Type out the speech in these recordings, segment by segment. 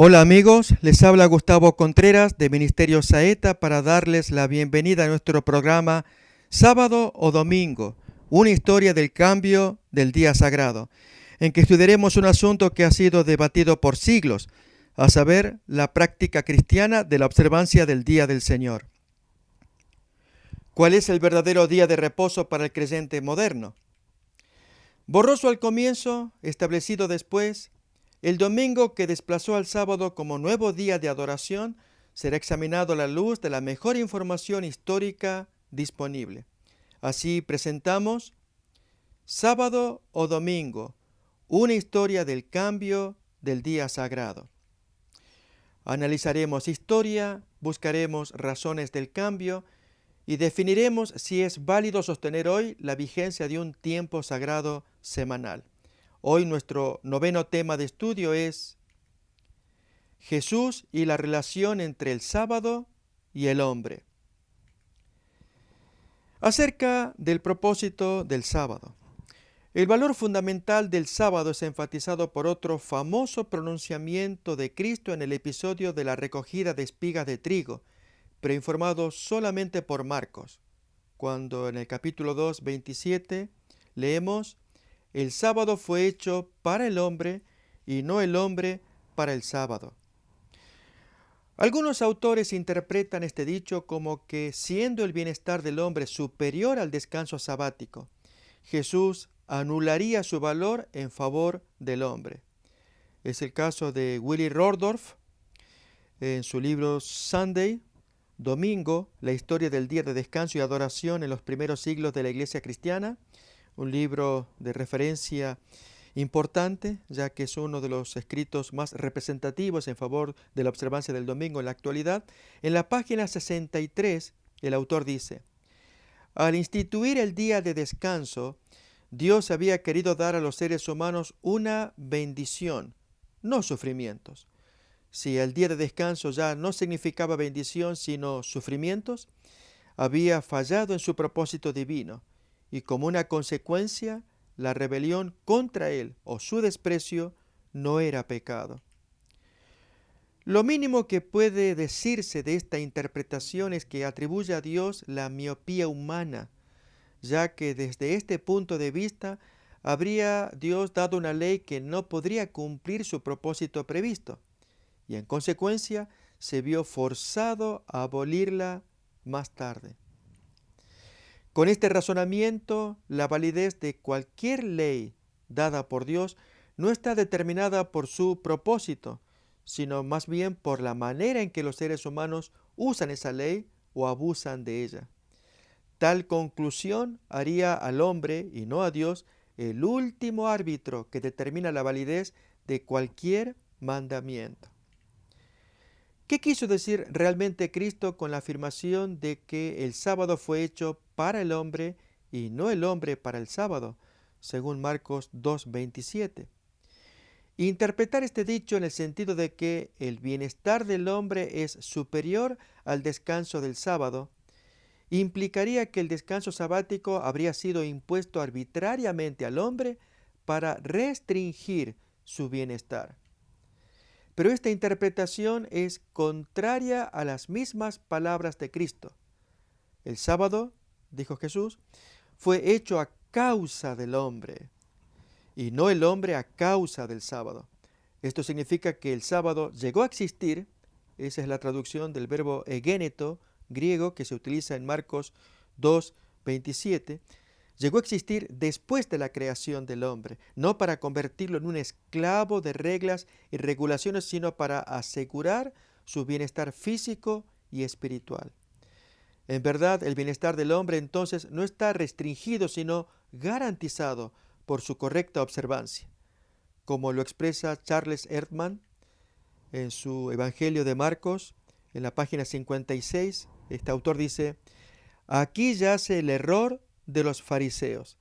Hola amigos, les habla Gustavo Contreras de Ministerio Saeta para darles la bienvenida a nuestro programa Sábado o Domingo, una historia del cambio del día sagrado, en que estudiaremos un asunto que ha sido debatido por siglos, a saber, la práctica cristiana de la observancia del Día del Señor. ¿Cuál es el verdadero día de reposo para el creyente moderno? Borroso al comienzo, establecido después, el domingo que desplazó al sábado como nuevo día de adoración será examinado a la luz de la mejor información histórica disponible. Así presentamos Sábado o Domingo, una historia del cambio del día sagrado. Analizaremos historia, buscaremos razones del cambio y definiremos si es válido sostener hoy la vigencia de un tiempo sagrado semanal. Hoy nuestro noveno tema de estudio es Jesús y la relación entre el sábado y el hombre. Acerca del propósito del sábado. El valor fundamental del sábado es enfatizado por otro famoso pronunciamiento de Cristo en el episodio de la recogida de espigas de trigo, pero informado solamente por Marcos, cuando en el capítulo 2, 27 leemos: el sábado fue hecho para el hombre y no el hombre para el sábado. Algunos autores interpretan este dicho como que, siendo el bienestar del hombre superior al descanso sabático, Jesús anularía su valor en favor del hombre. Es el caso de Willy Rordorf en su libro Sunday, Domingo, la historia del día de descanso y adoración en los primeros siglos de la Iglesia cristiana, un libro de referencia importante, ya que es uno de los escritos más representativos en favor de la observancia del domingo en la actualidad. En la página 63, el autor dice: al instituir el día de descanso, Dios había querido dar a los seres humanos una bendición, no sufrimientos. Si el día de descanso ya no significaba bendición, sino sufrimientos, había fallado en su propósito divino, y como una consecuencia, la rebelión contra él o su desprecio no era pecado. Lo mínimo que puede decirse de esta interpretación es que atribuye a Dios la miopía humana, ya que desde este punto de vista habría Dios dado una ley que no podría cumplir su propósito previsto, y en consecuencia se vio forzado a abolirla más tarde. Con este razonamiento, la validez de cualquier ley dada por Dios no está determinada por su propósito, sino más bien por la manera en que los seres humanos usan esa ley o abusan de ella. Tal conclusión haría al hombre, y no a Dios, el último árbitro que determina la validez de cualquier mandamiento. ¿Qué quiso decir realmente Cristo con la afirmación de que el sábado fue hecho para el hombre y no el hombre para el sábado, según Marcos 2:27? Interpretar este dicho en el sentido de que el bienestar del hombre es superior al descanso del sábado implicaría que el descanso sabático habría sido impuesto arbitrariamente al hombre para restringir su bienestar. Pero esta interpretación es contraria a las mismas palabras de Cristo. El sábado, dijo Jesús, fue hecho a causa del hombre, y no el hombre a causa del sábado. Esto significa que el sábado llegó a existir, esa es la traducción del verbo egéneto griego que se utiliza en Marcos 2:27, llegó a existir después de la creación del hombre, no para convertirlo en un esclavo de reglas y regulaciones, sino para asegurar su bienestar físico y espiritual. En verdad, el bienestar del hombre entonces no está restringido, sino garantizado por su correcta observancia. Como lo expresa Charles Erdman en su Evangelio de Marcos, en la página 56, este autor dice: aquí yace el error de los fariseos.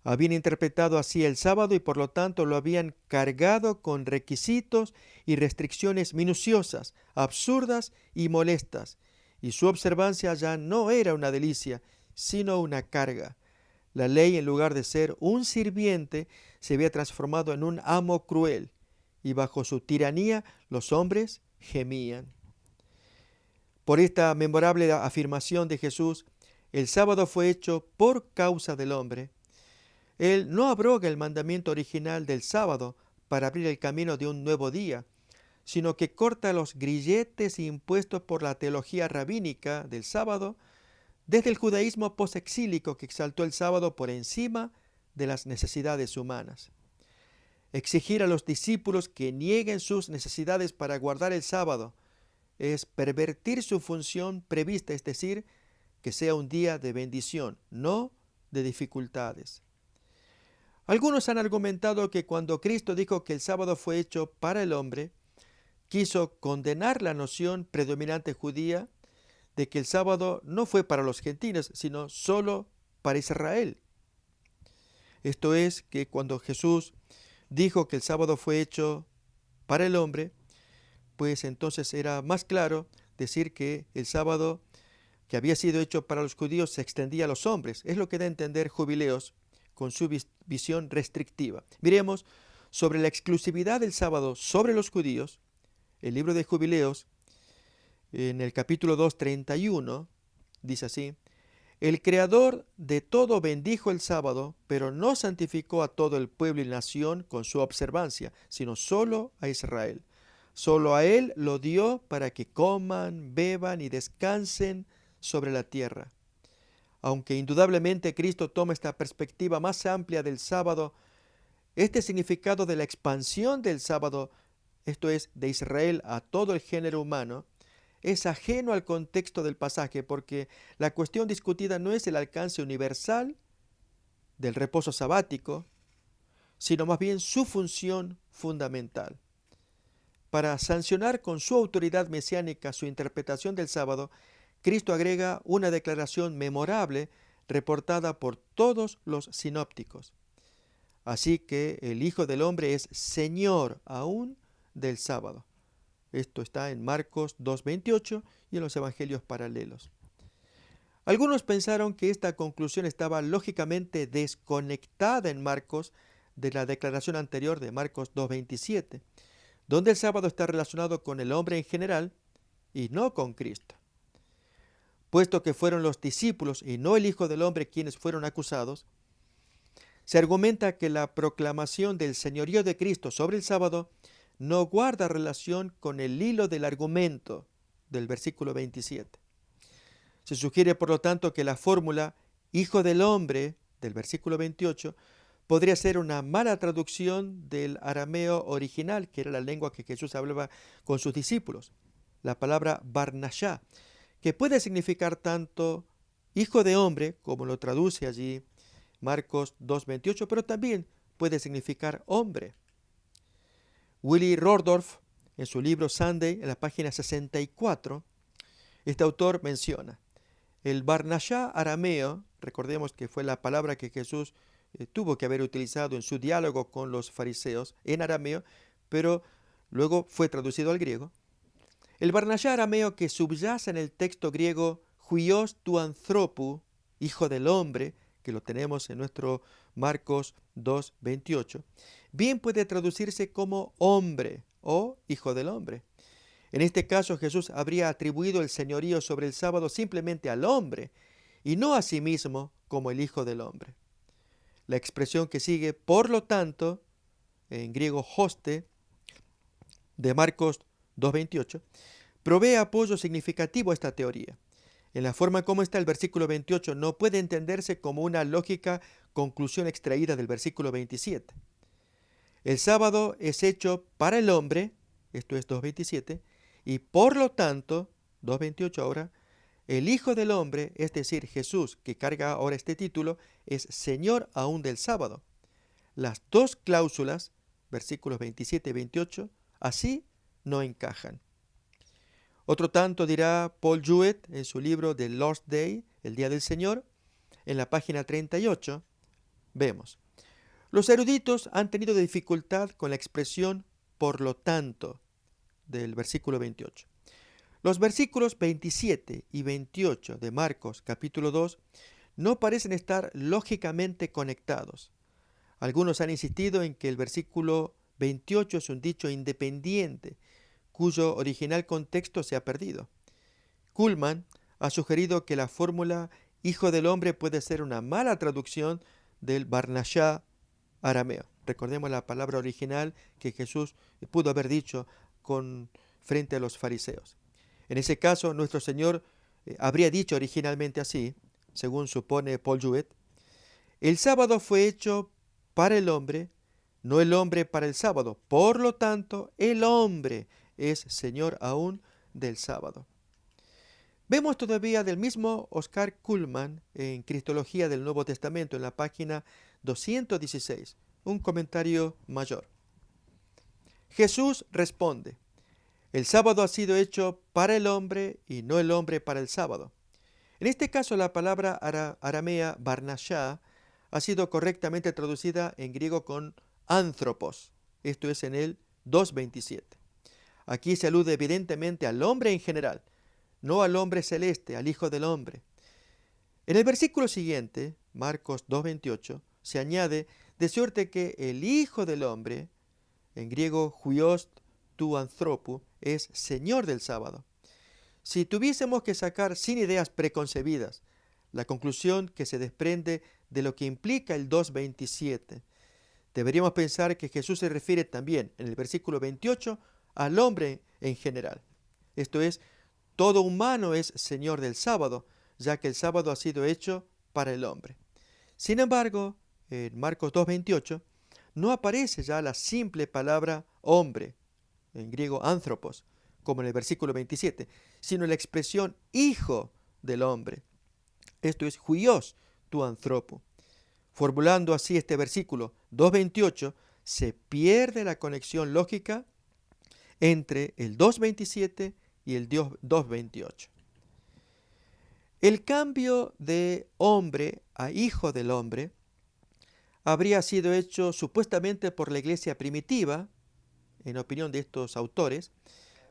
Habían interpretado así el sábado y por lo tanto lo habían cargado con requisitos y restricciones minuciosas, absurdas y molestas, y su observancia ya no era una delicia, sino una carga. La ley, en lugar de ser un sirviente, se había transformado en un amo cruel, y bajo su tiranía los hombres gemían. Por esta memorable afirmación de Jesús, el sábado fue hecho por causa del hombre. Él no abroga el mandamiento original del sábado para abrir el camino de un nuevo día, sino que corta los grilletes impuestos por la teología rabínica del sábado desde el judaísmo posexílico que exaltó el sábado por encima de las necesidades humanas. Exigir a los discípulos que nieguen sus necesidades para guardar el sábado es pervertir su función prevista, es decir, que sea un día de bendición, no de dificultades. Algunos han argumentado que cuando Cristo dijo que el sábado fue hecho para el hombre, quiso condenar la noción predominante judía de que el sábado no fue para los gentiles, sino solo para Israel. Esto es, que cuando Jesús dijo que el sábado fue hecho para el hombre, pues entonces era más claro decir que el sábado que había sido hecho para los judíos se extendía a los hombres. Es lo que da a entender Jubileos con su visión restrictiva. Miremos sobre la exclusividad del sábado sobre los judíos. El libro de Jubileos, en el capítulo 2, 31, dice así: el Creador de todo bendijo el sábado, pero no santificó a todo el pueblo y nación con su observancia, sino solo a Israel. Solo a él lo dio para que coman, beban y descansen sobre la tierra. Aunque indudablemente Cristo toma esta perspectiva más amplia del sábado, este significado de la expansión del sábado, esto es, de Israel a todo el género humano, es ajeno al contexto del pasaje, porque la cuestión discutida no es el alcance universal del reposo sabático, sino más bien su función fundamental. Para sancionar con su autoridad mesiánica su interpretación del sábado, Cristo agrega una declaración memorable reportada por todos los sinópticos. Así que el Hijo del Hombre es Señor aún del sábado. Esto está en Marcos 2:28 y en los evangelios paralelos. Algunos pensaron que esta conclusión estaba lógicamente desconectada en Marcos de la declaración anterior de Marcos 2:27, donde el sábado está relacionado con el hombre en general y no con Cristo. Puesto que fueron los discípulos y no el Hijo del Hombre quienes fueron acusados, se argumenta que la proclamación del señorío de Cristo sobre el sábado no guarda relación con el hilo del argumento del versículo 27. Se sugiere, por lo tanto, que la fórmula Hijo del Hombre del versículo 28 podría ser una mala traducción del arameo original, que era la lengua que Jesús hablaba con sus discípulos. La palabra Barnashá, que puede significar tanto Hijo de Hombre, como lo traduce allí Marcos 2:28, pero también puede significar hombre. Willy Rordorf, en su libro Sunday, en la página 64, este autor menciona: el Barnashá arameo, recordemos que fue la palabra que Jesús tuvo que haber utilizado en su diálogo con los fariseos en arameo, pero luego fue traducido al griego. El Barnashá arameo que subyace en el texto griego Huios tu anthropu, Hijo del Hombre, que lo tenemos en nuestro Marcos 2:28, bien puede traducirse como hombre o Hijo del Hombre. En este caso, Jesús habría atribuido el señorío sobre el sábado simplemente al hombre y no a sí mismo como el Hijo del Hombre. La expresión que sigue, por lo tanto, en griego hoste, de Marcos 2:28, provee apoyo significativo a esta teoría. En la forma como está el versículo 28 no puede entenderse como una lógica conclusión extraída del versículo 27. El sábado es hecho para el hombre, esto es 2:27, y por lo tanto, 2:28 ahora, el Hijo del Hombre, es decir, Jesús, que carga ahora este título, es Señor aún del sábado. Las dos cláusulas, versículos 27 y 28, así no encajan. Otro tanto dirá Paul Jewett en su libro The Lord's Day, el Día del Señor, en la página 38, vemos: los eruditos han tenido dificultad con la expresión por lo tanto del versículo 28. Los versículos 27 y 28 de Marcos capítulo 2 no parecen estar lógicamente conectados. Algunos han insistido en que el versículo 28 es un dicho independiente, cuyo original contexto se ha perdido. Kuhlman ha sugerido que la fórmula hijo del hombre puede ser una mala traducción del Barnashá arameo. Recordemos la palabra original que Jesús pudo haber dicho frente a los fariseos. En ese caso, nuestro Señor habría dicho originalmente así, según supone Paul Jouet: el sábado fue hecho para el hombre, no el hombre para el sábado. Por lo tanto, el hombre es Señor aún del sábado. Vemos todavía del mismo Oscar Kuhlman en Cristología del Nuevo Testamento, en la página 216, un comentario mayor. Jesús responde: el sábado ha sido hecho para el hombre y no el hombre para el sábado. En este caso, la palabra aramea barnashá ha sido correctamente traducida en griego con anthropos, esto es en el 2.27. Aquí se alude evidentemente al hombre en general, no al hombre celeste, al Hijo del Hombre. En el versículo siguiente, Marcos 2.28, se añade de suerte que el Hijo del Hombre, en griego huios tu anthropu, es Señor del sábado. Si tuviésemos que sacar sin ideas preconcebidas la conclusión que se desprende de lo que implica el 2.27, deberíamos pensar que Jesús se refiere también en el versículo 28 al hombre en general. Esto es, todo humano es Señor del sábado, ya que el sábado ha sido hecho para el hombre. Sin embargo, en Marcos 2.28 no aparece ya la simple palabra hombre, en griego anthropos, como en el versículo 27, sino la expresión hijo del hombre. Esto es huios tu anthropo. Formulando así este versículo 2.28, se pierde la conexión lógica entre el 2.27 y el 2.28. El cambio de hombre a hijo del hombre habría sido hecho supuestamente por la iglesia primitiva, en opinión de estos autores,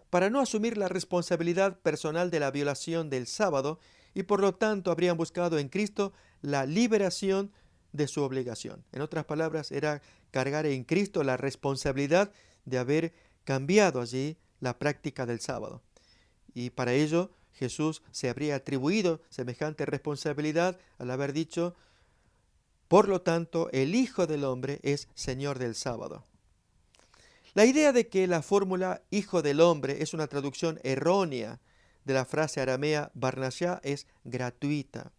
para no asumir la responsabilidad personal de la violación del sábado, y por lo tanto habrían buscado en Cristo la liberación de su obligación. En otras palabras, era cargar en Cristo la responsabilidad de haber cambiado allí la práctica del sábado. Y para ello Jesús se habría atribuido semejante responsabilidad al haber dicho: por lo tanto, el Hijo del Hombre es Señor del sábado. La idea de que la fórmula Hijo del Hombre es una traducción errónea de la frase aramea barnashá es gratuita.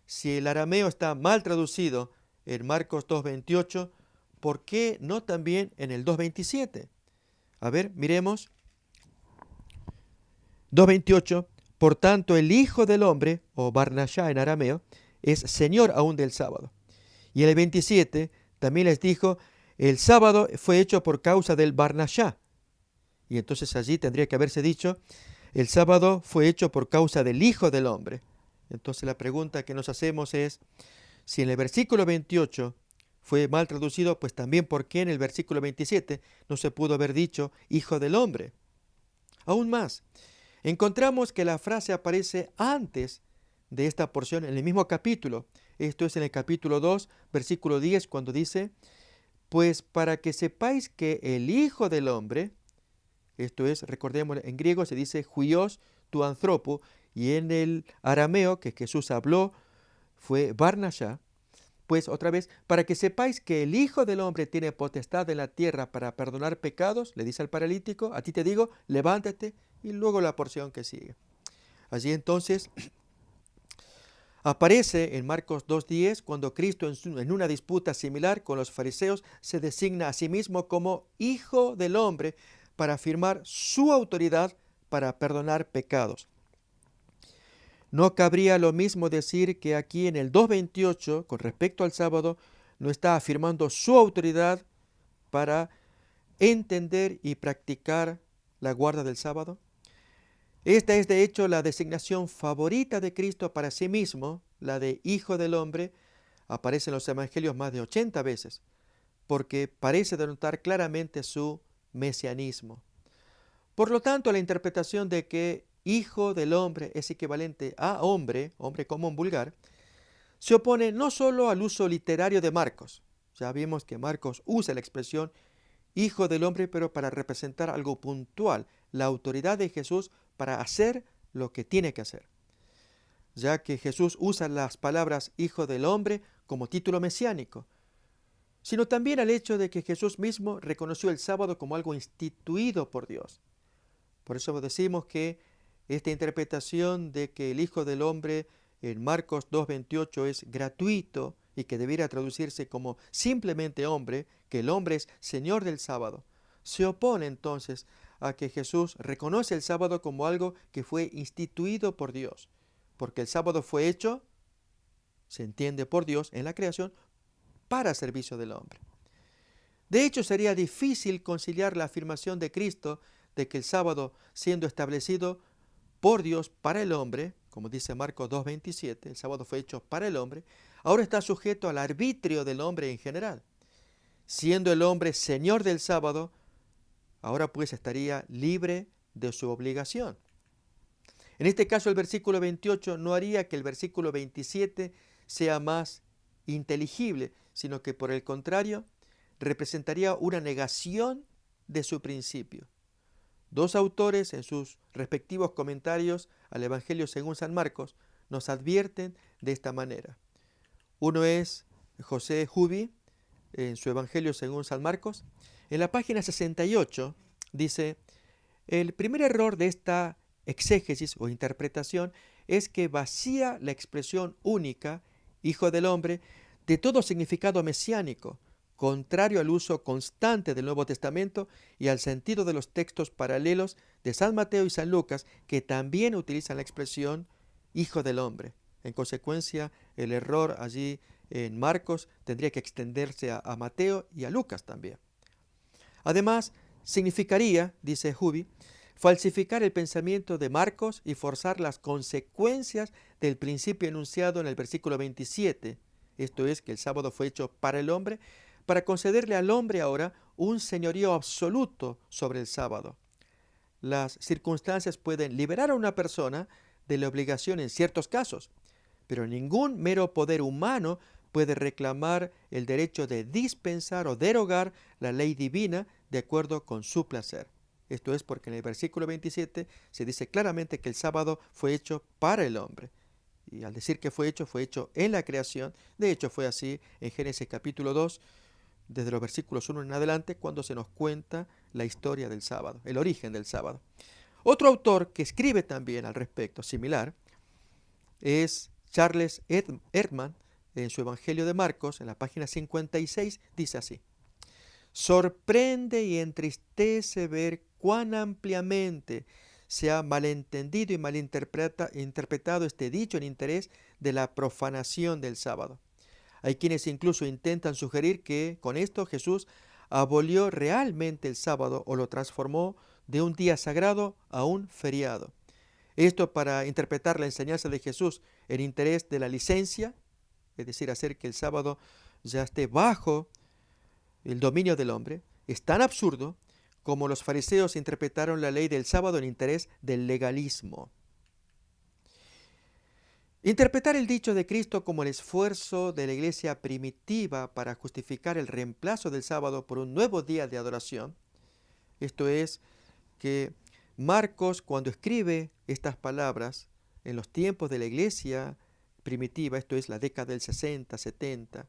Si el arameo está mal traducido en Marcos 2.28, ¿por qué no también en el 2.27? A ver, miremos. 2.28, por tanto el Hijo del Hombre, o barnashá en arameo, es Señor aún del sábado. Y en el 27 también les dijo: el sábado fue hecho por causa del barnashá. Y entonces allí tendría que haberse dicho: el sábado fue hecho por causa del Hijo del Hombre. Entonces la pregunta que nos hacemos es: si en el versículo 28 fue mal traducido, pues también ¿por qué en el versículo 27 no se pudo haber dicho Hijo del Hombre? Aún más, encontramos que la frase aparece antes de esta porción en el mismo capítulo. Esto es en el capítulo 2, versículo 10, cuando dice: pues para que sepáis que el Hijo del Hombre, esto es, recordemos, en griego se dice huios tu anthropo, y en el arameo que Jesús habló fue barnashá. Pues otra vez, para que sepáis que el Hijo del Hombre tiene potestad en la tierra para perdonar pecados, le dice al paralítico: a ti te digo, levántate, y luego la porción que sigue. Allí entonces aparece en Marcos 2.10 cuando Cristo en una disputa similar con los fariseos se designa a sí mismo como Hijo del Hombre para afirmar su autoridad para perdonar pecados. No cabría lo mismo decir que aquí en el 2.28, con respecto al sábado, no está afirmando su autoridad para entender y practicar la guarda del sábado. Esta es de hecho la designación favorita de Cristo para sí mismo, la de Hijo del Hombre. Aparece en los evangelios más de 80 veces, porque parece denotar claramente su mesianismo. Por lo tanto, la interpretación de que Hijo del Hombre es equivalente a hombre, hombre común vulgar, se opone no solo al uso literario de Marcos. Ya vimos que Marcos usa la expresión Hijo del Hombre, pero para representar algo puntual, la autoridad de Jesús para hacer lo que tiene que hacer, ya que Jesús usa las palabras Hijo del Hombre como título mesiánico, sino también al hecho de que Jesús mismo reconoció el sábado como algo instituido por Dios. Por eso decimos que esta interpretación de que el Hijo del Hombre en Marcos 2:28 es gratuito y que debiera traducirse como simplemente hombre, que el hombre es Señor del sábado, se opone entonces a que Jesús reconoce el sábado como algo que fue instituido por Dios, porque el sábado fue hecho, se entiende por Dios en la creación, para servicio del hombre. De hecho, sería difícil conciliar la afirmación de Cristo de que el sábado, siendo establecido por Dios para el hombre, como dice Marcos 2:27, el sábado fue hecho para el hombre, ahora está sujeto al arbitrio del hombre en general. Siendo el hombre señor del sábado, ahora pues estaría libre de su obligación. En este caso, el versículo 28 no haría que el versículo 27 sea más inteligible, sino que por el contrario, representaría una negación de su principio. Dos autores en sus respectivos comentarios al Evangelio según San Marcos nos advierten de esta manera. Uno es José Huby en su Evangelio según San Marcos. En la página 68 dice, el primer error de esta exégesis o interpretación es que vacía la expresión única, Hijo del Hombre, de todo significado mesiánico, contrario al uso constante del Nuevo Testamento y al sentido de los textos paralelos de San Mateo y San Lucas, que también utilizan la expresión Hijo del Hombre. En consecuencia, el error allí en Marcos tendría que extenderse a Mateo y a Lucas también. Además, significaría, dice Huby, falsificar el pensamiento de Marcos y forzar las consecuencias del principio enunciado en el versículo 27, esto es, que el sábado fue hecho para el hombre, para concederle al hombre ahora un señorío absoluto sobre el sábado. Las circunstancias pueden liberar a una persona de la obligación en ciertos casos, pero ningún mero poder humano puede reclamar el derecho de dispensar o derogar la ley divina de acuerdo con su placer. Esto es porque en el versículo 27 se dice claramente que el sábado fue hecho para el hombre. Y al decir que fue hecho en la creación. De hecho, fue así en Génesis capítulo 2, desde los versículos 1 en adelante, cuando se nos cuenta la historia del sábado, el origen del sábado. Otro autor que escribe también al respecto, similar, es Charles Erdman, en su Evangelio de Marcos, en la página 56, dice así: sorprende y entristece ver cuán ampliamente se ha malentendido y malinterpretado este dicho en interés de la profanación del sábado. Hay quienes incluso intentan sugerir que con esto Jesús abolió realmente el sábado o lo transformó de un día sagrado a un feriado. Esto para interpretar la enseñanza de Jesús en interés de la licencia, es decir, hacer que el sábado ya esté bajo el dominio del hombre, es tan absurdo como los fariseos interpretaron la ley del sábado en interés del legalismo. Interpretar el dicho de Cristo como el esfuerzo de la iglesia primitiva para justificar el reemplazo del sábado por un nuevo día de adoración, esto es, que Marcos, cuando escribe estas palabras en los tiempos de la iglesia primitiva, esto es la década del 60, 70,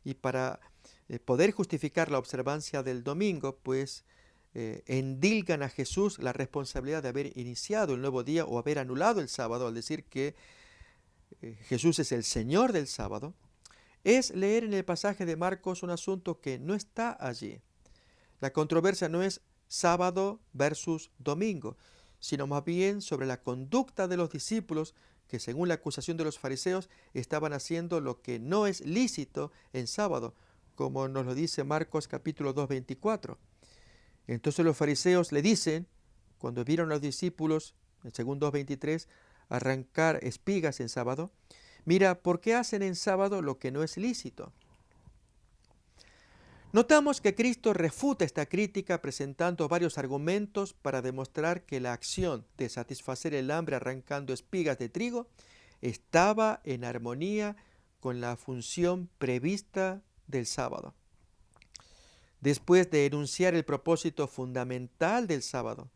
y para poder justificar la observancia del domingo, pues endilgan a Jesús la responsabilidad de haber iniciado el nuevo día o haber anulado el sábado, al decir que Jesús es el Señor del sábado, es leer en el pasaje de Marcos un asunto que no está allí. La controversia no es sábado versus domingo, sino más bien sobre la conducta de los discípulos que, según la acusación de los fariseos, estaban haciendo lo que no es lícito en sábado, como nos lo dice Marcos capítulo 2, 24. Entonces los fariseos le dicen, cuando vieron a los discípulos, según 2:23, arrancar espigas en sábado, mira, ¿por qué hacen en sábado lo que no es lícito? Notamos que Cristo refuta esta crítica presentando varios argumentos para demostrar que la acción de satisfacer el hambre arrancando espigas de trigo estaba en armonía con la función prevista del sábado. después de enunciar el propósito fundamental del sábado,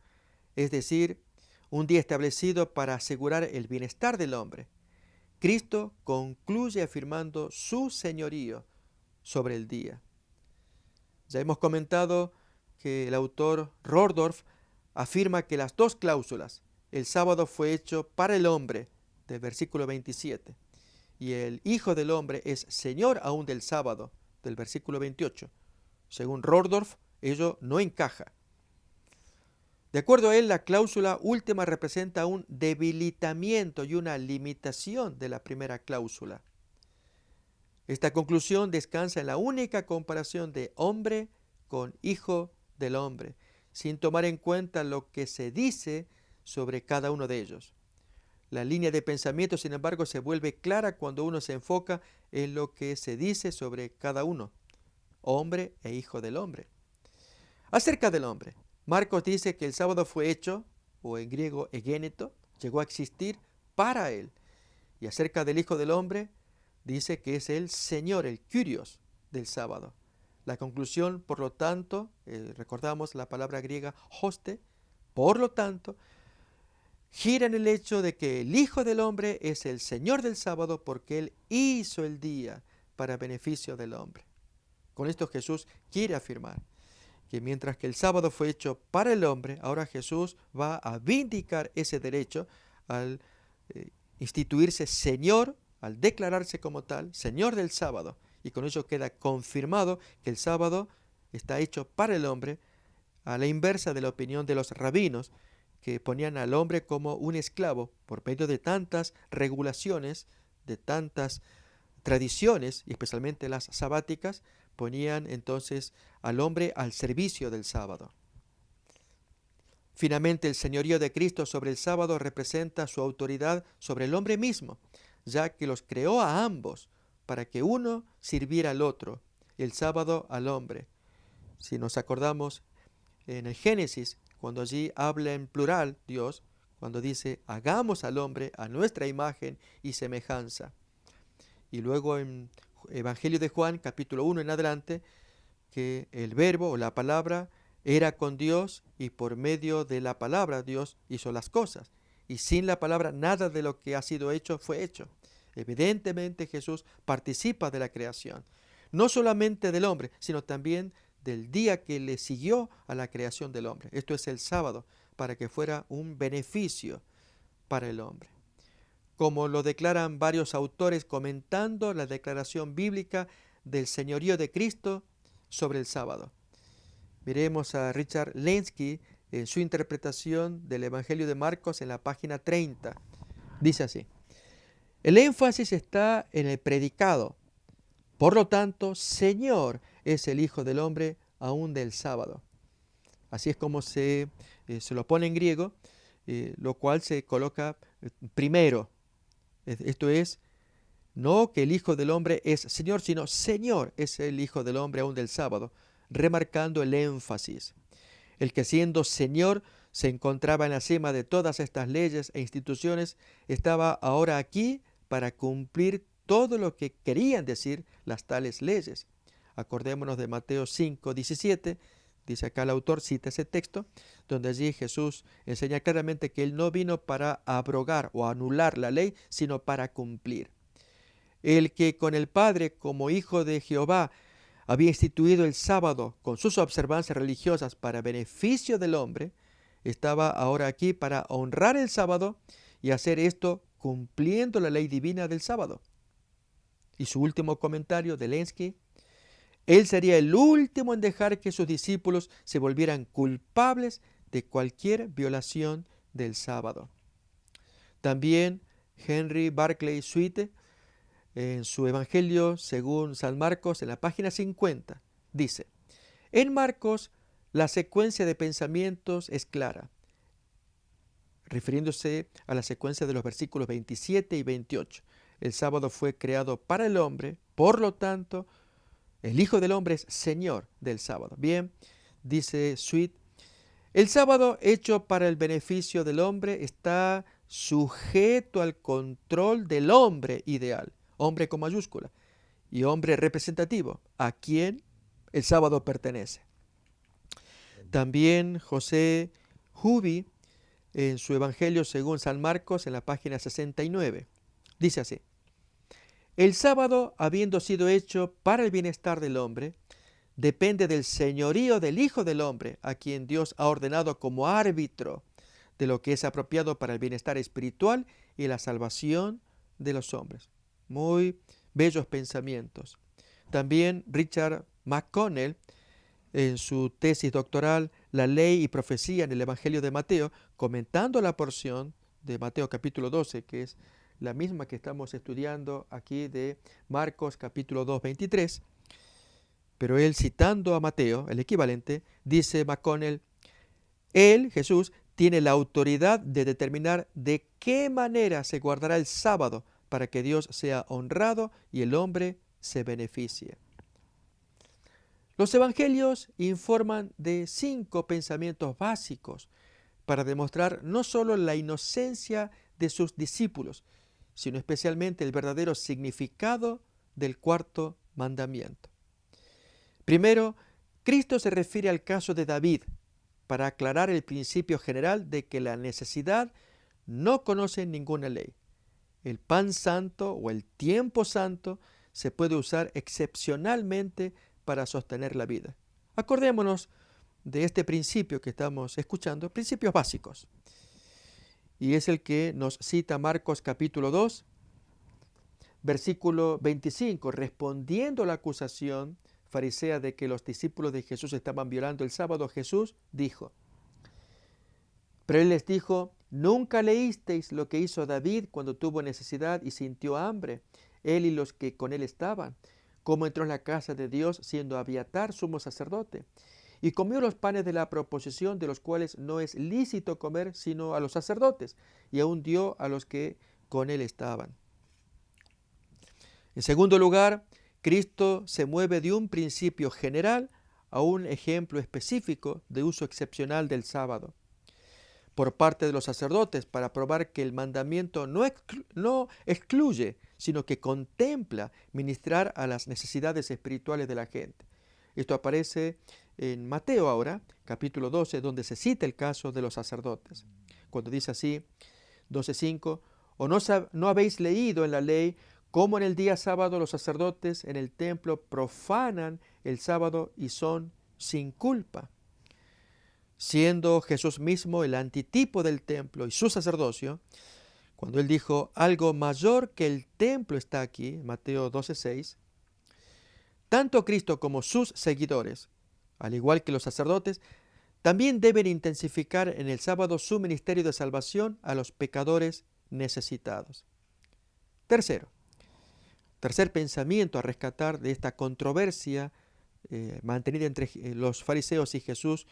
es decir, un día establecido para asegurar el bienestar del hombre, Cristo concluye afirmando su señorío sobre el día. Ya hemos comentado que el autor Rordorf afirma que las dos cláusulas, el sábado fue hecho para el hombre, del versículo 27, y el Hijo del Hombre es Señor aún del sábado, del versículo 28. Según Rordorf, ello no encaja. De acuerdo a él, la cláusula última representa un debilitamiento y una limitación de la primera cláusula. Esta conclusión descansa en la única comparación de hombre con hijo del hombre, sin tomar en cuenta lo que se dice sobre cada uno de ellos. La línea de pensamiento, sin embargo, se vuelve clara cuando uno se enfoca en lo que se dice sobre cada uno, hombre e hijo del hombre. Acerca del hombre, Marcos dice que el sábado fue hecho, o en griego egéneto, llegó a existir para él. Y acerca del hijo del hombre, dice que es el Señor, el Kyrios del sábado. La conclusión, por lo tanto, recordamos la palabra griega hoste, por lo tanto, gira en el hecho de que el Hijo del Hombre es el Señor del sábado porque Él hizo el día para beneficio del hombre. Con esto Jesús quiere afirmar que mientras que el sábado fue hecho para el hombre, ahora Jesús va a vindicar ese derecho al instituirse Señor, al declararse como tal, Señor del sábado. Y con ello queda confirmado que el sábado está hecho para el hombre, a la inversa de la opinión de los rabinos, que ponían al hombre como un esclavo por medio de tantas regulaciones, de tantas tradiciones, y especialmente las sabáticas, ponían entonces al hombre al servicio del sábado. Finalmente, el señorío de Cristo sobre el sábado representa su autoridad sobre el hombre mismo, ya que los creó a ambos para que uno sirviera al otro, el sábado al hombre. Si nos acordamos en el Génesis, cuando allí habla en plural Dios, cuando dice, hagamos al hombre a nuestra imagen y semejanza. Y luego en Evangelio de Juan, capítulo 1 en adelante, que el verbo o la palabra era con Dios y por medio de la palabra Dios hizo las cosas. Y sin la palabra nada de lo que ha sido hecho fue hecho. Evidentemente Jesús participa de la creación, no solamente del hombre, sino también del día que le siguió a la creación del hombre. Esto es el sábado, para que fuera un beneficio para el hombre. Como lo declaran varios autores comentando la declaración bíblica del señorío de Cristo sobre el sábado. Miremos a Richard Lenski en su interpretación del Evangelio de Marcos en la página 30. Dice así: el énfasis está en el predicado. Por lo tanto, Señor es el Hijo del Hombre aún del sábado. Así es como se lo pone en griego, lo cual se coloca primero. Esto es, no que el Hijo del Hombre es Señor, sino Señor es el Hijo del Hombre aún del sábado, remarcando el énfasis. El que siendo Señor se encontraba en la cima de todas estas leyes e instituciones, estaba ahora aquí para cumplir todo lo que querían decir las tales leyes. Acordémonos de Mateo 5, 17, dice acá el autor, cita ese texto, donde allí Jesús enseña claramente que Él no vino para abrogar o anular la ley, sino para cumplir. El que con el Padre, como Hijo de Jehová, había instituido el sábado con sus observancias religiosas para beneficio del hombre, estaba ahora aquí para honrar el sábado y hacer esto cumpliendo la ley divina del sábado. Y su último comentario de Lenski: él sería el último en dejar que sus discípulos se volvieran culpables de cualquier violación del sábado. También Henry Barclay Swite, en su Evangelio según San Marcos, en la página 50, dice: en Marcos la secuencia de pensamientos es clara, refiriéndose a la secuencia de los versículos 27 y 28. El sábado fue creado para el hombre, por lo tanto, el Hijo del Hombre es Señor del sábado. Bien, dice Sweet, el sábado hecho para el beneficio del hombre está sujeto al control del hombre ideal, hombre con mayúscula, y hombre representativo, a quien el sábado pertenece. También José Hubi, en su Evangelio según San Marcos, en la página 69, dice así: el sábado, habiendo sido hecho para el bienestar del hombre, depende del señorío del Hijo del Hombre, a quien Dios ha ordenado como árbitro de lo que es apropiado para el bienestar espiritual y la salvación de los hombres. Muy bellos pensamientos. También Richard McConnell, en su tesis doctoral La ley y profecía en el Evangelio de Mateo, comentando la porción de Mateo capítulo 12, que es la misma que estamos estudiando aquí de Marcos capítulo 2, 23, pero él, citando a Mateo, el equivalente, dice McConnell: él, Jesús, tiene la autoridad de determinar de qué manera se guardará el sábado para que Dios sea honrado y el hombre se beneficie. Los evangelios informan de 5 pensamientos básicos para demostrar no solo la inocencia de sus discípulos, sino especialmente el verdadero significado del cuarto mandamiento. Primero, Cristo se refiere al caso de David para aclarar el principio general de que la necesidad no conoce ninguna ley. El pan santo o el tiempo santo se puede usar excepcionalmente para sostener la vida. Acordémonos de este principio que estamos escuchando, principios básicos. Y es el que nos cita Marcos capítulo 2, versículo 25, respondiendo a la acusación farisea de que los discípulos de Jesús estaban violando el sábado, Jesús dijo, pero él les dijo: ¿nunca leísteis lo que hizo David cuando tuvo necesidad y sintió hambre, él y los que con él estaban? Cómo entró en la casa de Dios siendo Abiatar sumo sacerdote, y comió los panes de la proposición, de los cuales no es lícito comer sino a los sacerdotes, y aún dio a los que con él estaban. En segundo lugar, Cristo se mueve de un principio general a un ejemplo específico de uso excepcional del sábado por parte de los sacerdotes, para probar que el mandamiento no excluye, sino que contempla ministrar a las necesidades espirituales de la gente. Esto aparece en Mateo ahora, capítulo 12, donde se cita el caso de los sacerdotes. Cuando dice así, 12:5, ¿o no habéis leído en la ley cómo en el día sábado los sacerdotes en el templo profanan el sábado y son sin culpa? Siendo Jesús mismo el antitipo del templo y su sacerdocio, cuando él dijo: algo mayor que el templo está aquí, Mateo 12:6, tanto Cristo como sus seguidores, al igual que los sacerdotes, también deben intensificar en el sábado su ministerio de salvación a los pecadores necesitados. Tercer pensamiento a rescatar de esta controversia mantenida entre los fariseos y Jesús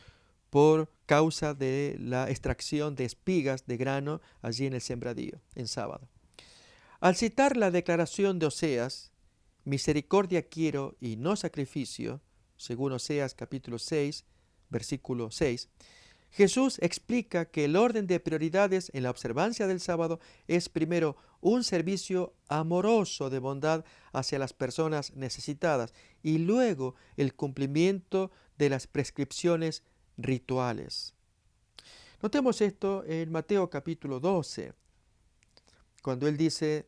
por causa de la extracción de espigas de grano allí en el sembradío, en sábado. Al citar la declaración de Oseas, misericordia quiero y no sacrificio, según Oseas capítulo 6, versículo 6, Jesús explica que el orden de prioridades en la observancia del sábado es primero un servicio amoroso de bondad hacia las personas necesitadas y luego el cumplimiento de las prescripciones rituales. Notemos esto en Mateo capítulo 12, cuando él dice,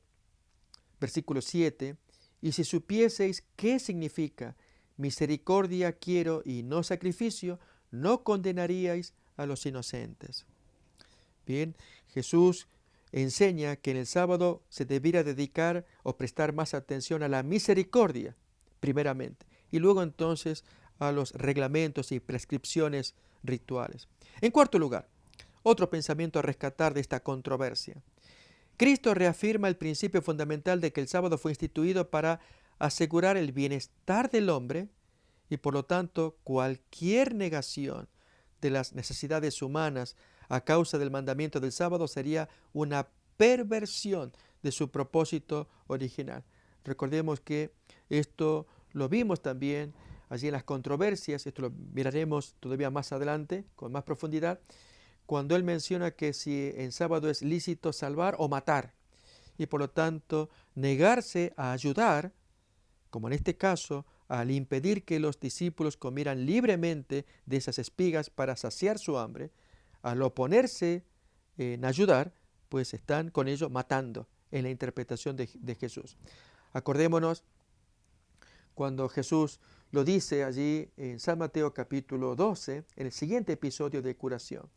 versículo 7, y si supieseis qué significa misericordia quiero y no sacrificio, no condenaríais a los inocentes. Bien, Jesús enseña que en el sábado se debiera dedicar o prestar más atención a la misericordia, primeramente, y luego entonces a los reglamentos y prescripciones rituales. En cuarto lugar, otro pensamiento a rescatar de esta controversia. Cristo reafirma el principio fundamental de que el sábado fue instituido para asegurar el bienestar del hombre y por lo tanto cualquier negación de las necesidades humanas a causa del mandamiento del sábado sería una perversión de su propósito original. Recordemos que esto lo vimos también allí en las controversias, esto lo miraremos todavía más adelante con más profundidad, cuando él menciona que si en sábado es lícito salvar o matar y por lo tanto negarse a ayudar, como en este caso, al impedir que los discípulos comieran libremente de esas espigas para saciar su hambre, al oponerse en ayudar, pues están con ello matando en la interpretación de Jesús. Acordémonos cuando Jesús lo dice allí en San Mateo capítulo 12, en el siguiente episodio de curación.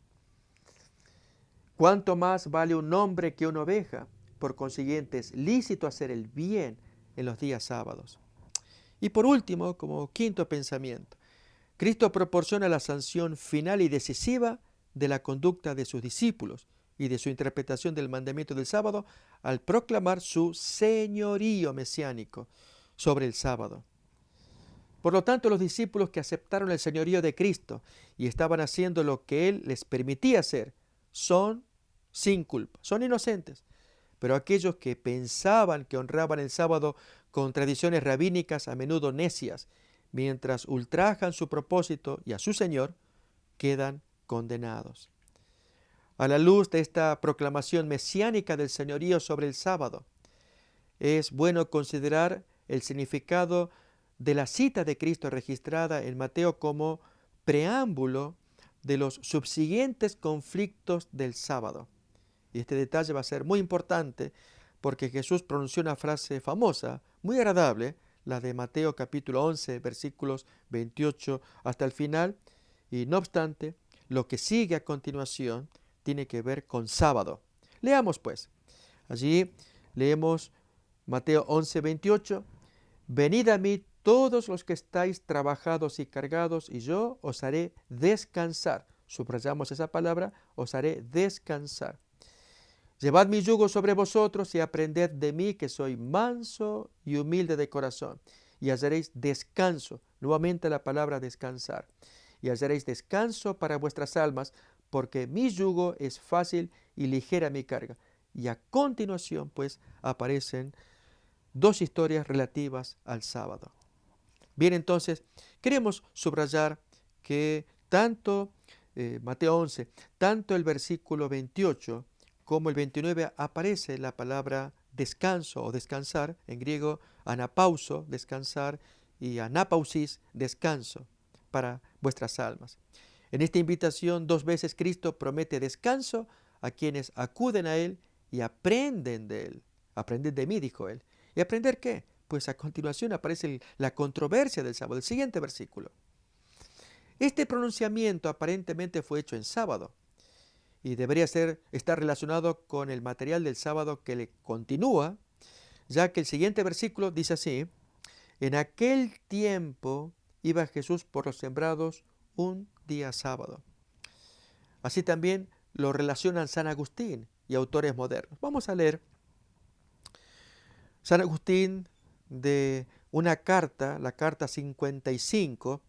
¿Cuánto más vale un hombre que una oveja? Por consiguiente, es lícito hacer el bien en los días sábados. Y por último, como quinto pensamiento, Cristo proporciona la sanción final y decisiva de la conducta de sus discípulos y de su interpretación del mandamiento del sábado al proclamar su señorío mesiánico sobre el sábado. Por lo tanto, los discípulos que aceptaron el señorío de Cristo y estaban haciendo lo que Él les permitía hacer, son sin culpa, son inocentes. Pero aquellos que pensaban que honraban el sábado con tradiciones rabínicas a menudo necias, mientras ultrajan su propósito y a su Señor, quedan condenados. A la luz de esta proclamación mesiánica del señorío sobre el sábado, es bueno considerar el significado de la cita de Cristo registrada en Mateo como preámbulo de los subsiguientes conflictos del sábado. Y este detalle va a ser muy importante porque Jesús pronunció una frase famosa, muy agradable, la de Mateo capítulo 11, versículos 28 hasta el final, y no obstante, lo que sigue a continuación tiene que ver con sábado. Leamos pues. Allí leemos Mateo 11, 28. Venid a mí todos los que estáis trabajados y cargados, y yo os haré descansar. Subrayamos esa palabra, os haré descansar. Llevad mi yugo sobre vosotros y aprended de mí, que soy manso y humilde de corazón, y hallaréis descanso. Nuevamente la palabra descansar. Y hallaréis descanso para vuestras almas, porque mi yugo es fácil y ligera mi carga. Y a continuación, pues, aparecen dos historias relativas al sábado. Bien, entonces, queremos subrayar que tanto Mateo 11, tanto el versículo 28 como el 29 aparece la palabra descanso o descansar, en griego anapauso, descansar, y anapausis, descanso para vuestras almas. En esta invitación 2 veces Cristo promete descanso a quienes acuden a Él y aprenden de Él. Aprended de mí, dijo Él. ¿Y aprender qué? Pues a continuación aparece la controversia del sábado, el siguiente versículo. Este pronunciamiento aparentemente fue hecho en sábado y debería estar relacionado con el material del sábado que le continúa, ya que el siguiente versículo dice así: en aquel tiempo iba Jesús por los sembrados un día sábado. Así también lo relacionan San Agustín y autores modernos. Vamos a leer San Agustín de una carta, la carta 55,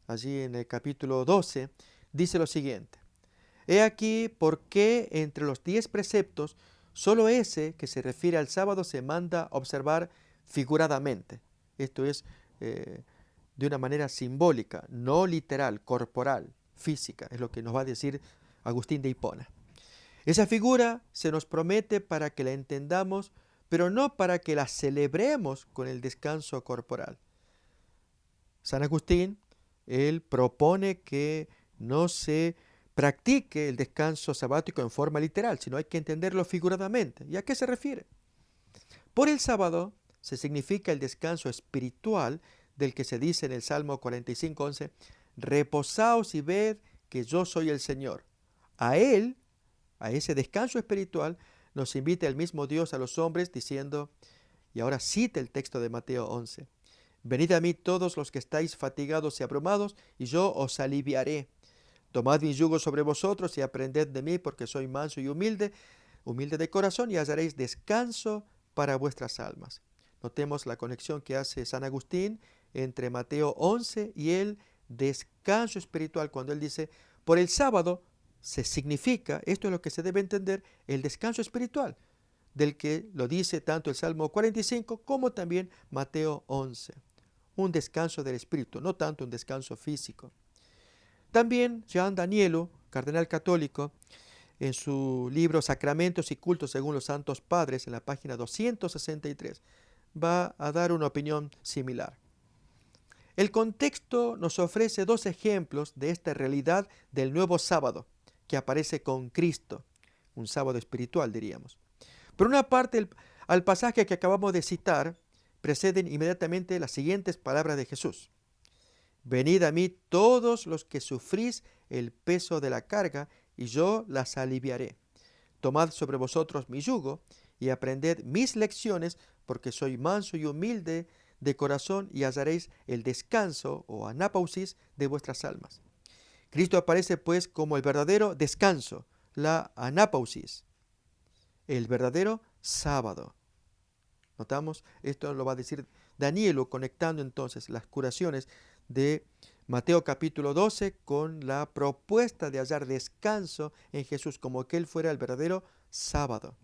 allí en el capítulo 12, dice lo siguiente: he aquí por qué entre los 10 preceptos, solo ese que se refiere al sábado se manda observar figuradamente. Esto es de una manera simbólica, no literal, corporal, física, es lo que nos va a decir Agustín de Hipona. Esa figura se nos promete para que la entendamos, pero no para que la celebremos con el descanso corporal. San Agustín, él propone que no se practique el descanso sabático en forma literal, sino hay que entenderlo figuradamente. ¿Y a qué se refiere? Por el sábado se significa el descanso espiritual del que se dice en el Salmo 45:11, reposaos y ved que yo soy el Señor. A Él, a ese descanso espiritual, nos invita el mismo Dios a los hombres diciendo, y ahora cita el texto de Mateo 11, venid a mí todos los que estáis fatigados y abrumados, y yo os aliviaré. Tomad mi yugo sobre vosotros y aprended de mí, porque soy manso y humilde de corazón, y hallaréis descanso para vuestras almas. Notemos la conexión que hace San Agustín entre Mateo 11 y el descanso espiritual, cuando él dice, por el sábado se significa, esto es lo que se debe entender, el descanso espiritual, del que lo dice tanto el Salmo 45 como también Mateo 11. Un descanso del espíritu, no tanto un descanso físico. También Jean Danielou, cardenal católico, en su libro Sacramentos y Cultos según los Santos Padres, en la página 263, va a dar una opinión similar. El contexto nos ofrece dos ejemplos de esta realidad del nuevo sábado que aparece con Cristo, un sábado espiritual diríamos. Por una parte, al pasaje que acabamos de citar, preceden inmediatamente las siguientes palabras de Jesús. Venid a mí todos los que sufrís el peso de la carga, y yo las aliviaré. Tomad sobre vosotros mi yugo, y aprended mis lecciones, porque soy manso y humilde de corazón, y hallaréis el descanso o anapausis de vuestras almas. Cristo aparece pues como el verdadero descanso, la anapausis, el verdadero sábado. ¿Notamos? Esto lo va a decir Danielo, conectando entonces las curaciones de Mateo capítulo 12 con la propuesta de hallar descanso en Jesús, como que Él fuera el verdadero sábado.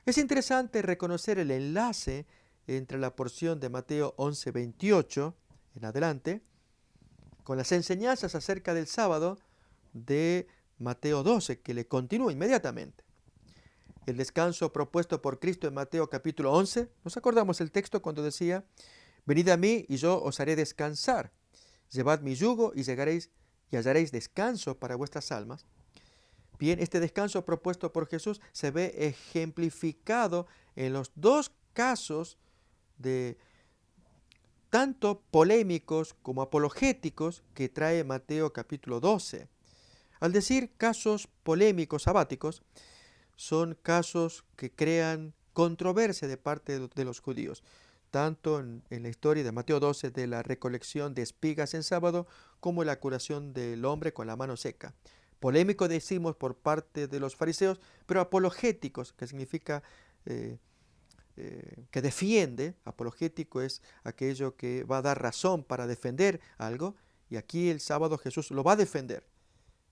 Es interesante reconocer el enlace entre la porción de Mateo 11:28 en adelante con las enseñanzas acerca del sábado de Mateo 12, que le continúa inmediatamente. El descanso propuesto por Cristo en Mateo capítulo 11, ¿nos acordamos el texto cuando decía, venid a mí y yo os haré descansar, llevad mi yugo y llegaréis y hallaréis descanso para vuestras almas? Bien, este descanso propuesto por Jesús se ve ejemplificado en los dos casos de tanto polémicos como apologéticos que trae Mateo capítulo 12. Al decir casos polémicos sabáticos, son casos que crean controversia de parte de los judíos, tanto en la historia de Mateo 12 de la recolección de espigas en sábado, como la curación del hombre con la mano seca. Polémico decimos por parte de los fariseos, pero apologéticos, que significa que defiende. Apologético es aquello que va a dar razón para defender algo, y aquí el sábado Jesús lo va a defender.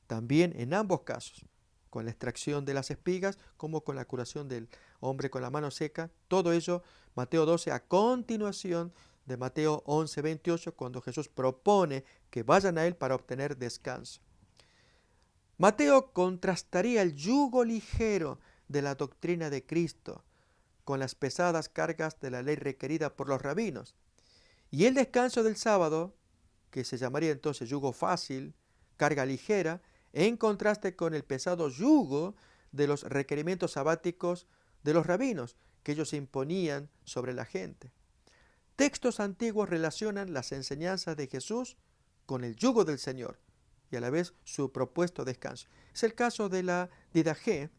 También en ambos casos, con la extracción de las espigas como con la curación del hombre con la mano seca, todo ello Mateo 12 a continuación de Mateo 11:28, cuando Jesús propone que vayan a Él para obtener descanso. Mateo contrastaría el yugo ligero de la doctrina de Cristo con las pesadas cargas de la ley requerida por los rabinos. Y el descanso del sábado, que se llamaría entonces yugo fácil, carga ligera, en contraste con el pesado yugo de los requerimientos sabáticos de los rabinos, que ellos imponían sobre la gente. Textos antiguos relacionan las enseñanzas de Jesús con el yugo del Señor y a la vez su propuesto descanso. Es el caso de la Didaché,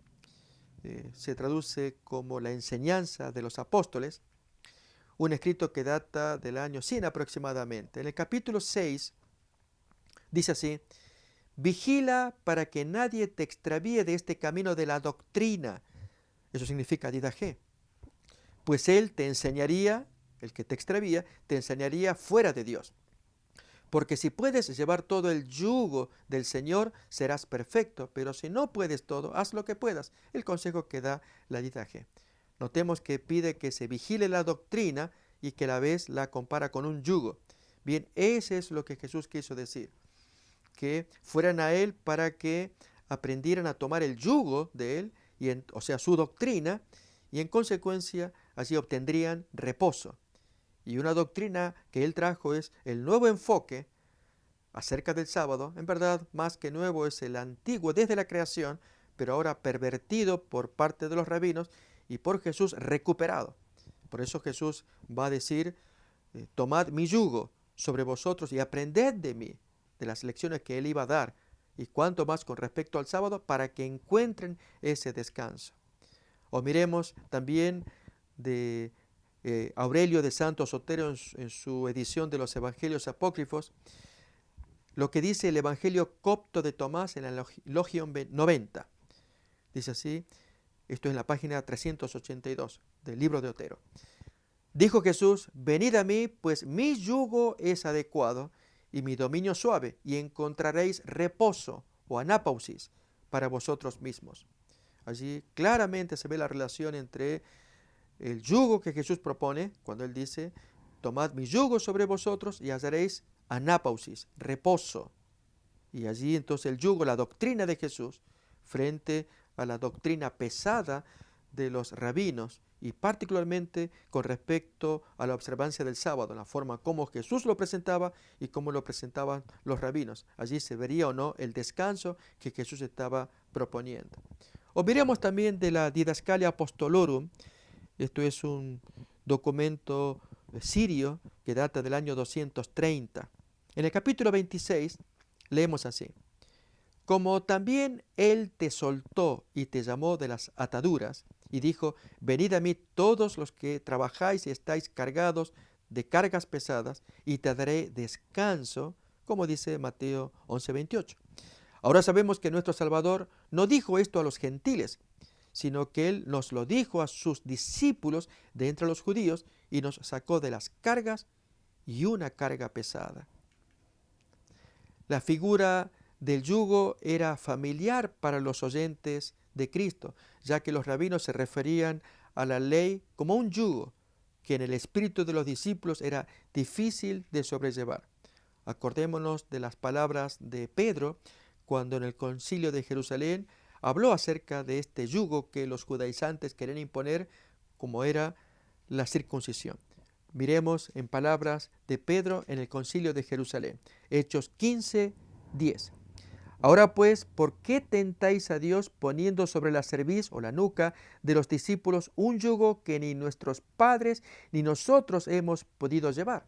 se traduce como la enseñanza de los apóstoles, un escrito que data del año 100 aproximadamente. En el capítulo 6 dice así, vigila para que nadie te extravíe de este camino de la doctrina. Eso significa Didaché. Pues él te enseñaría, el que te extravía, te enseñaría fuera de Dios. Porque si puedes llevar todo el yugo del Señor, serás perfecto, pero si no puedes todo, haz lo que puedas. El consejo que da la Didaché. Notemos que pide que se vigile la doctrina y que a la vez la compara con un yugo. Bien, ese es lo que Jesús quiso decir. Que fueran a Él para que aprendieran a tomar el yugo de Él, o sea, su doctrina, y en consecuencia así obtendrían reposo. Y una doctrina que Él trajo es el nuevo enfoque acerca del sábado. En verdad, más que nuevo, es el antiguo desde la creación, pero ahora pervertido por parte de los rabinos y por Jesús recuperado. Por eso Jesús va a decir, tomad mi yugo sobre vosotros y aprended de mí, de las lecciones que Él iba a dar, y cuanto más con respecto al sábado, para que encuentren ese descanso. O miremos también de Aurelio de Santo Sotero en su edición de los Evangelios Apócrifos, lo que dice el Evangelio copto de Tomás en la Logion 90. Dice así, esto es en la página 382 del libro de Otero. Dijo Jesús, venid a mí, pues mi yugo es adecuado y mi dominio suave, y encontraréis reposo o anapausis para vosotros mismos. Allí claramente se ve la relación entre el yugo que Jesús propone, cuando Él dice, tomad mi yugo sobre vosotros y hallaréis anapausis, reposo. Y allí entonces el yugo, la doctrina de Jesús, frente a la doctrina pesada de los rabinos, y particularmente con respecto a la observancia del sábado, la forma como Jesús lo presentaba y cómo lo presentaban los rabinos. Allí se vería o no el descanso que Jesús estaba proponiendo. O miremos también de la Didascalia Apostolorum. Esto es un documento sirio que data del año 230. En el capítulo 26 leemos así: como también Él te soltó y te llamó de las ataduras, y dijo, venid a mí todos los que trabajáis y estáis cargados de cargas pesadas, y te daré descanso, como dice Mateo 11:28. Ahora sabemos que nuestro Salvador no dijo esto a los gentiles, sino que Él nos lo dijo a sus discípulos de entre los judíos, y nos sacó de las cargas y una carga pesada. La figura del yugo era familiar para los oyentes de Cristo, ya que los rabinos se referían a la ley como un yugo que en el espíritu de los discípulos era difícil de sobrellevar. Acordémonos de las palabras de Pedro cuando en el concilio de Jerusalén habló acerca de este yugo que los judaizantes querían imponer, como era la circuncisión. Miremos en palabras de Pedro en el concilio de Jerusalén, Hechos 15:10. Ahora pues, ¿por qué tentáis a Dios poniendo sobre la cerviz o la nuca de los discípulos un yugo que ni nuestros padres ni nosotros hemos podido llevar?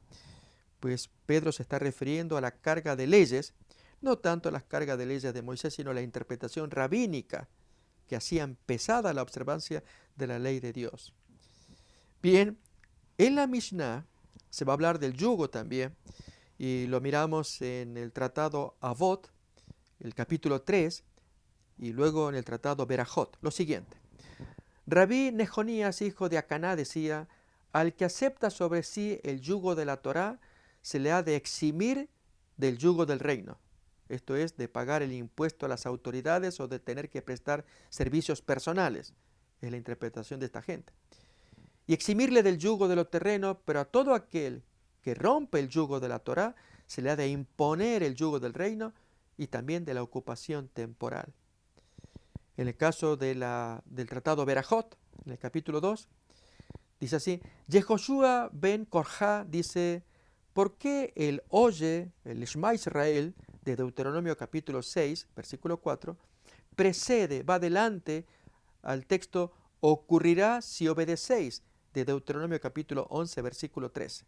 Pues Pedro se está refiriendo a la carga de leyes, no tanto a las cargas de leyes de Moisés, sino a la interpretación rabínica que hacían pesada la observancia de la ley de Dios. Bien, en la Mishnah se va a hablar del yugo también, y lo miramos en el tratado Avot, el capítulo 3, y luego en el tratado Berajot. Lo siguiente: Rabí Nejonías, hijo de Acaná, decía, al que acepta sobre sí el yugo de la Torá, se le ha de eximir del yugo del reino. Esto es, de pagar el impuesto a las autoridades o de tener que prestar servicios personales. Es la interpretación de esta gente. Y eximirle del yugo de lo terreno, pero a todo aquel que rompe el yugo de la Torá, se le ha de imponer el yugo del reino y también de la ocupación temporal. En el caso del tratado Berajot, en el capítulo 2, dice así: Yehoshua ben Korja dice, ¿por qué el oye, el Shema Israel, de Deuteronomio capítulo 6, versículo 4, precede, va adelante al texto ocurrirá si obedecéis, de Deuteronomio capítulo 11, versículo 13?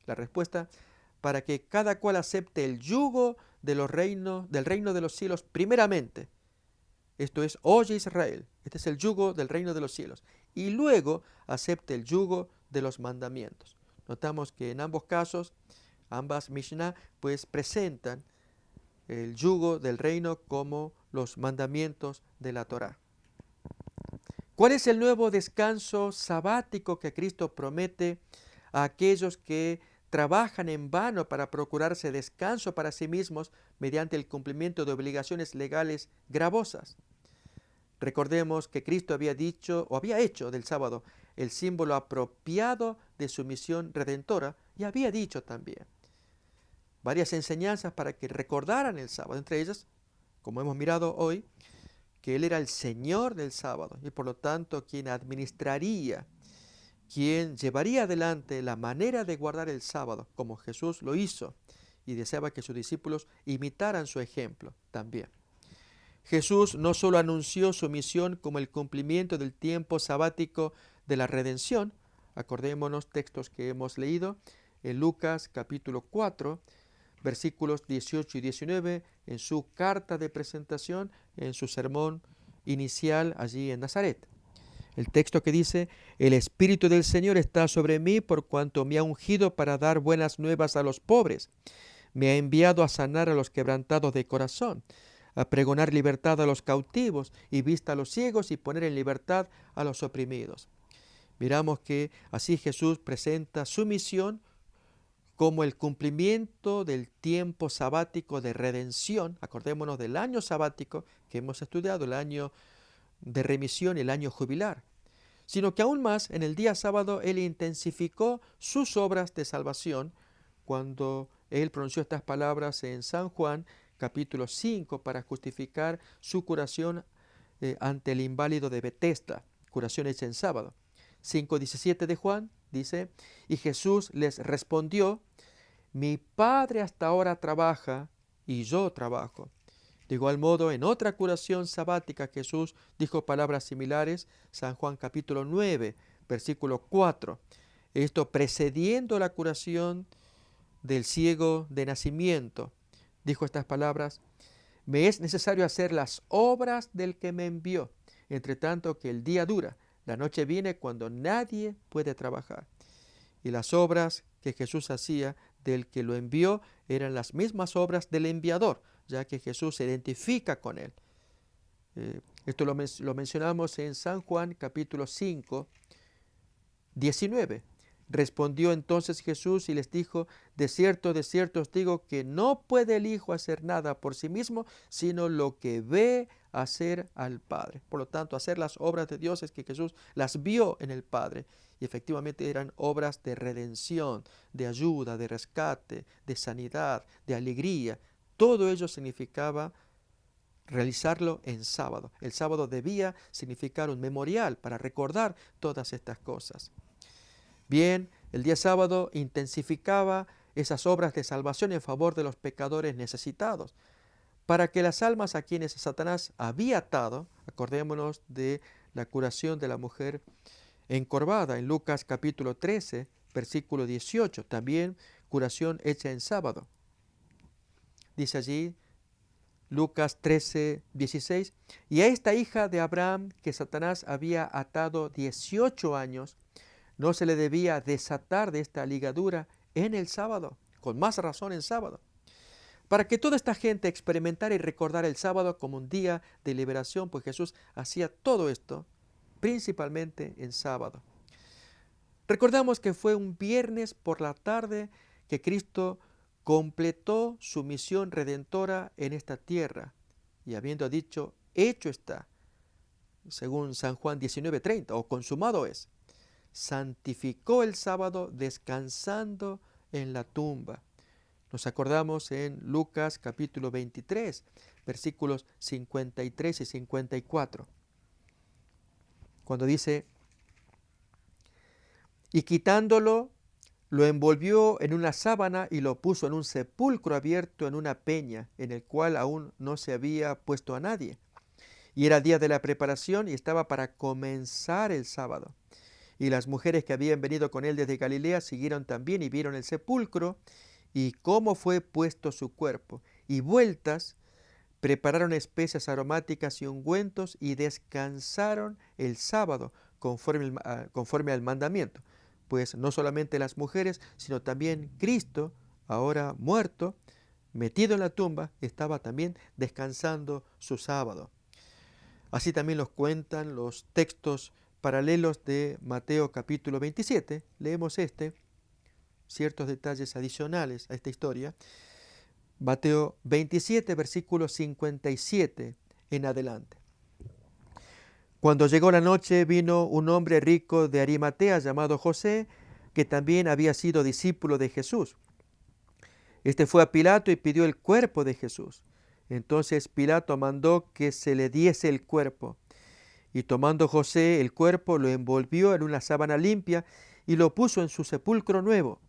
La respuesta: para que cada cual acepte el yugo de los reinos, del reino de los cielos primeramente. Esto es, oye Israel, este es el yugo del reino de los cielos. Y luego acepte el yugo de los mandamientos. Notamos que en ambos casos, ambas Mishnah, pues presentan el yugo del reino como los mandamientos de la Torá. ¿Cuál es el nuevo descanso sabático que Cristo promete a aquellos que trabajan en vano para procurarse descanso para sí mismos mediante el cumplimiento de obligaciones legales gravosas? Recordemos que Cristo había dicho o había hecho del sábado el símbolo apropiado de su misión redentora, y había dicho también varias enseñanzas para que recordaran el sábado, entre ellas, como hemos mirado hoy, que Él era el Señor del sábado y por lo tanto quien administraría, quien llevaría adelante la manera de guardar el sábado, como Jesús lo hizo, y deseaba que sus discípulos imitaran su ejemplo también. Jesús no solo anunció su misión como el cumplimiento del tiempo sabático de la redención, acordémonos textos que hemos leído en Lucas capítulo 4, versículos 18 y 19, en su carta de presentación, en su sermón inicial allí en Nazaret. El texto que dice: el Espíritu del Señor está sobre mí por cuanto me ha ungido para dar buenas nuevas a los pobres. Me ha enviado a sanar a los quebrantados de corazón, a pregonar libertad a los cautivos y vista a los ciegos y poner en libertad a los oprimidos. Miramos que así Jesús presenta su misión como el cumplimiento del tiempo sabático de redención. Acordémonos del año sabático que hemos estudiado, el año de remisión y el año jubilar. Sino que aún más, en el día sábado, Él intensificó sus obras de salvación cuando Él pronunció estas palabras en San Juan, capítulo 5, para justificar su curación ante el inválido de Betesda, curación hecha en sábado. 5:17 de Juan, dice, y Jesús les respondió, mi Padre hasta ahora trabaja y yo trabajo. De igual modo, en otra curación sabática Jesús dijo palabras similares, San Juan capítulo 9, versículo 4. Esto precediendo la curación del ciego de nacimiento. Dijo estas palabras, me es necesario hacer las obras del que me envió, entre tanto que el día dura, la noche viene cuando nadie puede trabajar. Y las obras que Jesús hacía del que lo envió eran las mismas obras del enviador, ya que Jesús se identifica con él. Esto lo mencionamos en San Juan capítulo 5, 19. Respondió entonces Jesús y les dijo, de cierto os digo que no puede el Hijo hacer nada por sí mismo, sino lo que ve hacer al Padre. Por lo tanto, hacer las obras de Dios es que Jesús las vio en el Padre. Y efectivamente eran obras de redención, de ayuda, de rescate, de sanidad, de alegría. Todo ello significaba realizarlo en sábado. El sábado debía significar un memorial para recordar todas estas cosas. Bien, el día sábado intensificaba esas obras de salvación en favor de los pecadores necesitados, para que las almas a quienes Satanás había atado, acordémonos de la curación de la mujer encorvada en Lucas capítulo 13, versículo 18, también curación hecha en sábado. Dice allí Lucas 13, 16, y a esta hija de Abraham que Satanás había atado 18 años, no se le debía desatar de esta ligadura en el sábado, con más razón en sábado, para que toda esta gente experimentara y recordara el sábado como un día de liberación, pues Jesús hacía todo esto principalmente en sábado. Recordamos que fue un viernes por la tarde que Cristo completó su misión redentora en esta tierra, y habiendo dicho, hecho está, según San Juan 19:30, o consumado es, santificó el sábado descansando en la tumba. Nos acordamos en Lucas capítulo 23, versículos 53 y 54, cuando dice, y quitándolo, lo envolvió en una sábana y lo puso en un sepulcro abierto en una peña, en el cual aún no se había puesto a nadie. Y era día de la preparación y estaba para comenzar el sábado. Y las mujeres que habían venido con él desde Galilea siguieron también y vieron el sepulcro y cómo fue puesto su cuerpo. Y vueltas, prepararon especias aromáticas y ungüentos y descansaron el sábado conforme al mandamiento. Pues no solamente las mujeres, sino también Cristo, ahora muerto, metido en la tumba, estaba también descansando su sábado. Así también los cuentan los textos paralelos de Mateo capítulo 27. Leemos ciertos detalles adicionales a esta historia. Mateo 27, versículo 57 en adelante. Cuando llegó la noche, vino un hombre rico de Arimatea llamado José, que también había sido discípulo de Jesús. Este fue a Pilato y pidió el cuerpo de Jesús. Entonces Pilato mandó que se le diese el cuerpo. Y tomando José el cuerpo, lo envolvió en una sábana limpia y lo puso en su sepulcro nuevo,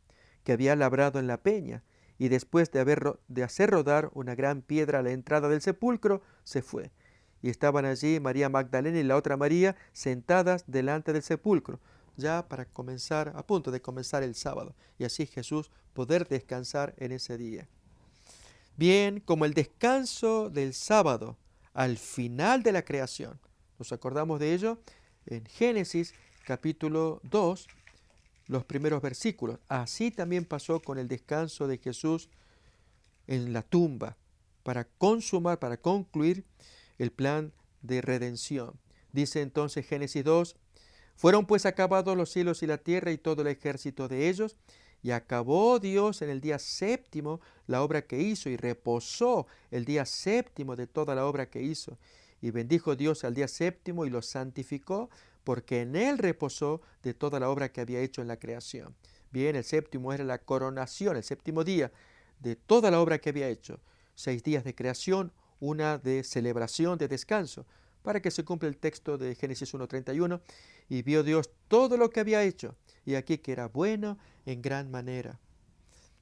que había labrado en la peña. Y después de hacer rodar una gran piedra a la entrada del sepulcro, se fue. Y estaban allí María Magdalena y la otra María sentadas delante del sepulcro, ya para comenzar, a punto de comenzar el sábado, y así Jesús poder descansar en ese día. Bien, como el descanso del sábado al final de la creación, nos acordamos de ello en Génesis capítulo 2, los primeros versículos. Así también pasó con el descanso de Jesús en la tumba, para concluir el plan de redención. Dice entonces Génesis 2, fueron pues acabados los cielos y la tierra y todo el ejército de ellos, y acabó Dios en el día séptimo la obra que hizo, y reposó el día séptimo de toda la obra que hizo. Y bendijo Dios al día séptimo y lo santificó, porque en él reposó de toda la obra que había hecho en la creación. Bien, el séptimo era la coronación, el séptimo día de toda la obra que había hecho. 6 días de creación, una de celebración, de descanso, para que se cumpla el texto de Génesis 1:31, y vio Dios todo lo que había hecho, y aquí que era bueno en gran manera.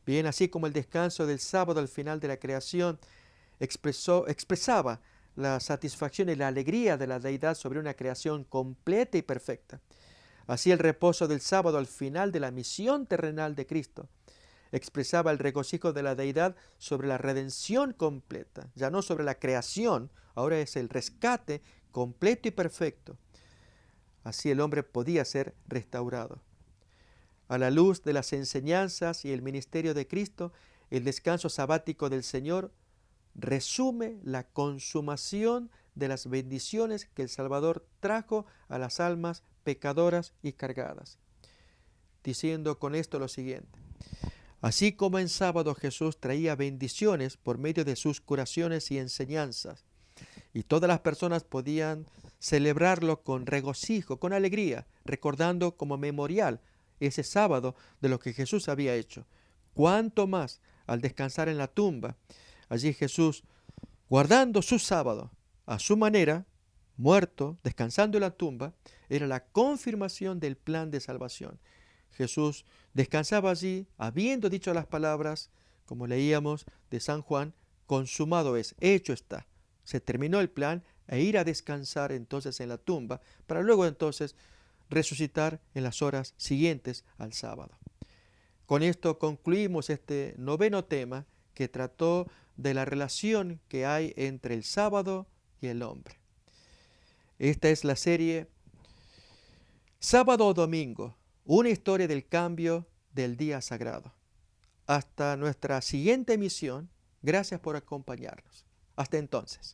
Bien, así como el descanso del sábado al final de la creación expresaba la satisfacción y la alegría de la deidad sobre una creación completa y perfecta. Así el reposo del sábado al final de la misión terrenal de Cristo expresaba el regocijo de la deidad sobre la redención completa, ya no sobre la creación, ahora es el rescate completo y perfecto. Así el hombre podía ser restaurado. A la luz de las enseñanzas y el ministerio de Cristo, el descanso sabático del Señor resume la consumación de las bendiciones que el Salvador trajo a las almas pecadoras y cargadas, diciendo con esto lo siguiente: así como en sábado Jesús traía bendiciones por medio de sus curaciones y enseñanzas, y todas las personas podían celebrarlo con regocijo, con alegría, recordando como memorial ese sábado de lo que Jesús había hecho. Cuánto más al descansar en la tumba, allí Jesús, guardando su sábado a su manera, muerto, descansando en la tumba, era la confirmación del plan de salvación. Jesús descansaba allí, habiendo dicho las palabras, como leíamos de San Juan: consumado es, hecho está. Se terminó el plan e ir a descansar entonces en la tumba, para luego entonces resucitar en las horas siguientes al sábado. Con esto concluimos este noveno tema que trató de la relación que hay entre el sábado y el hombre. Esta es la serie Sábado o Domingo, una historia del cambio del día sagrado. Hasta nuestra siguiente emisión, gracias por acompañarnos. Hasta entonces.